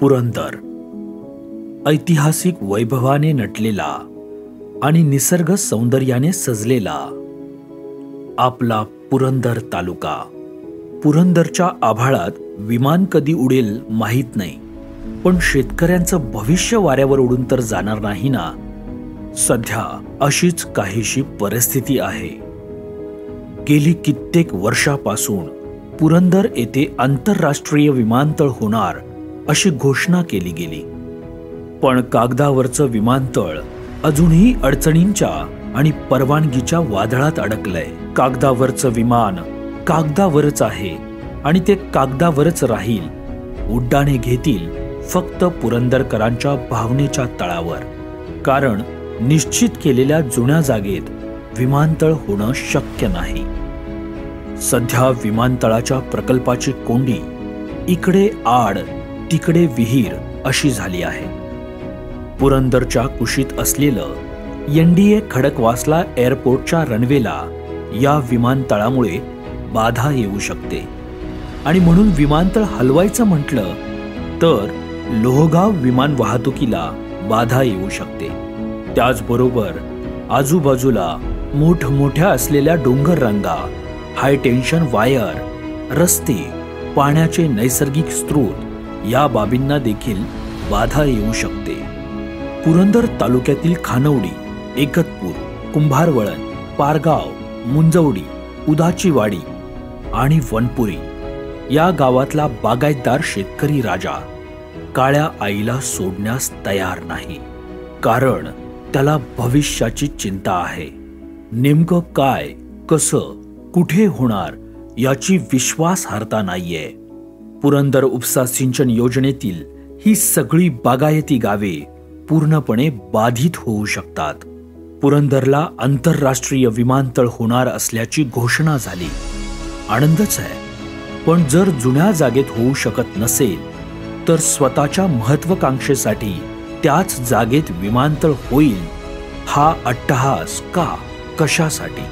पुरंदर ऐतिहासिक वैभवाने नटलेला आणि निसर्ग सौंदर्याने सजलेला आपला पुरंदर तालुका. पुरंदरच्या आभाळात विमान कधी उडेल माहीत नाही, पण शेतकऱ्यांचं भविष्य वाऱ्यावर उडून तर जाणार नाही ना. सध्या अशीच काहीशी परिस्थिती आहे. गेली कित्येक वर्षापासून पुरंदर येथे आंतरराष्ट्रीय विमानतळ होणार अशी घोषणा केली गेली, पण कागदावरचं विमानतळ अजूनही अडचणींच्या आणि परवानगीच्या वादळात अडकलंय. कागदावरचं विमान कागदावरच आहे आणि ते कागदावरच राहील. उड्डाणे घेतील फक्त पुरंदरकरांच्या भावनेच्या तळावर, कारण निश्चित केलेल्या जुन्या जागेत विमानतळ होणं शक्य नाही. सध्या विमानतळाच्या प्रकल्पाची कोंडी इकडे आड तिकडे विहीर अशी झाली आहे. पुरंदरच्या कुशीत असलेलं NDA खडकवासला एअरपोर्टच्या रनवेला या विमानतळामुळे बाधा येऊ शकते, आणि म्हणून विमानतळ हलवायचं म्हटलं तर लोहगाव विमान वाहतुकीला बाधा येऊ शकते. त्याचबरोबर आजूबाजूला मोठमोठ्या असलेल्या डोंगर रांगा, हाय टेन्शन वायर, रस्ते, पाण्याचे नैसर्गिक स्रोत या बाबींना देखील बाधा येऊ शकते. पुरंदर तालुक्यातील खानवडी, एकतपूर, कुंभारवळण, पारगाव, मुंजवडी, उदाचीवाडी आणि वनपुरी या गावातला बागायतदार शेतकरी राजा काळ्या आईला सोडण्यास तयार नाही, कारण त्याला भविष्याची चिंता आहे. नेमकं काय, कसं, कुठे होणार याची विश्वासार्हता नाहीये. पुरंदर उपसा सिंचन योजनेतील ही सगळी बागायती गावे पूर्णपणे बाधित होऊ शकतात. पुरंदरला आंतरराष्ट्रीय विमानतळ होणार असल्याची घोषणा झाली, आनंदच आहे. पण जर जुन्या जागेत होऊ शकत नसेल तर स्वतःच्या महत्वाकांक्षेसाठी त्याच जागेत विमानतळ होईल हा अट्टहास का, कशासाठी?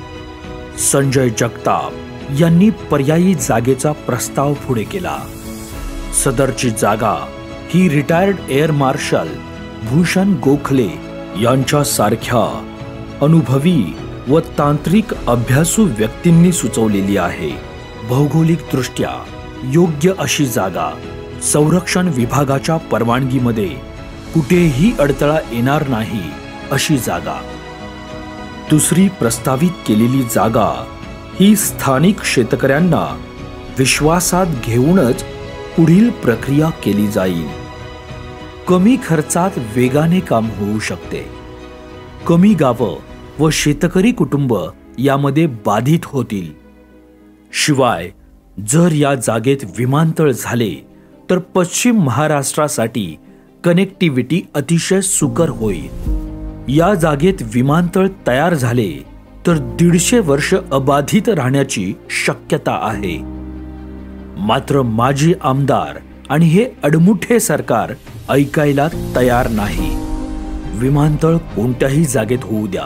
संजय जगताप यांनी पर्यायी जागेचा प्रस्ताव पुढे केला. सदरची जागा ही retired air marshal Bhushan Gokhale यांच्यासारख्या अनुभवी व तांत्रिक अभ्यासू व्यक्तींनी सुचवलेली आहे. भौगोलिकदृष्ट्या योग्य अशी जागा, संरक्षण विभागाच्या परवानगीमध्ये कुठेही अडथळा येणार नाही अशी जागा. दुसरी प्रस्तावित केलेली जागा ही स्थानिक शेतकऱ्यांना विश्वासात घेऊनच पुढील प्रक्रिया केली जाईल. कमी खर्चात वेगाने काम होऊ शकते. कमी गावं व शेतकरी कुटुंब यामध्ये बाधित होतील. शिवाय जर या जागेत विमानतळ झाले तर पश्चिम महाराष्ट्रासाठी कनेक्टिव्हिटी अतिशय सुकर होईल. या जागेत विमानतळ तयार झाले तर 150 वर्ष अबाधित राहण्याची शक्यता आहे. मात्र माजी आमदार आणि हे अडमुठे सरकार ऐकायला तयार नाही. विमानतळ कोणत्याही जागेत होऊ द्या,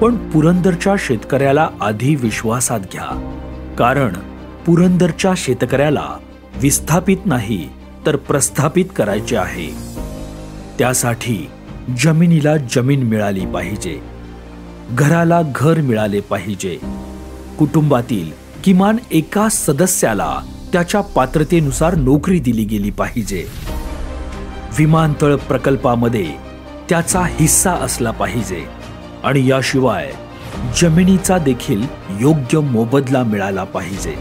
पण पुरंदरच्या शेतकऱ्याला आधी विश्वासात घ्या, कारण पुरंदरच्या शेतकऱ्याला विस्थापित नाही तर प्रस्थापित करायचे आहे. त्यासाठी जमिनीला जमीन मिळाली पाहिजे, घराला घर मिळाले पाहिजे, कुटुंबातील किमान एका सदस्याला त्याच्या पात्रतेनुसार नोकरी दिली गेली पाहिजे. विमानतळ प्रकल्पामध्ये त्याचा हिस्सा असला पाहिजे, आणि याशिवाय जमिनीचा देखील योग्य मोबदला मिळाला पाहिजे.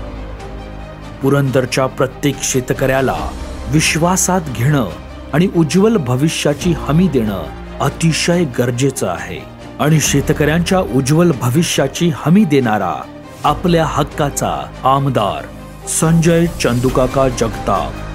पुरंदरच्या प्रत्येक शेतकऱ्याला विश्वासात घेणं आणि उज्ज्वल भविष्याची हमी देणं अतिशय गरजेचं आहे. आणि शेतकऱ्यांच्या उज्ज्वल भविष्याची हमी देणारा आपल्या हक्काचा आमदार संजय चंदूकाका जगताप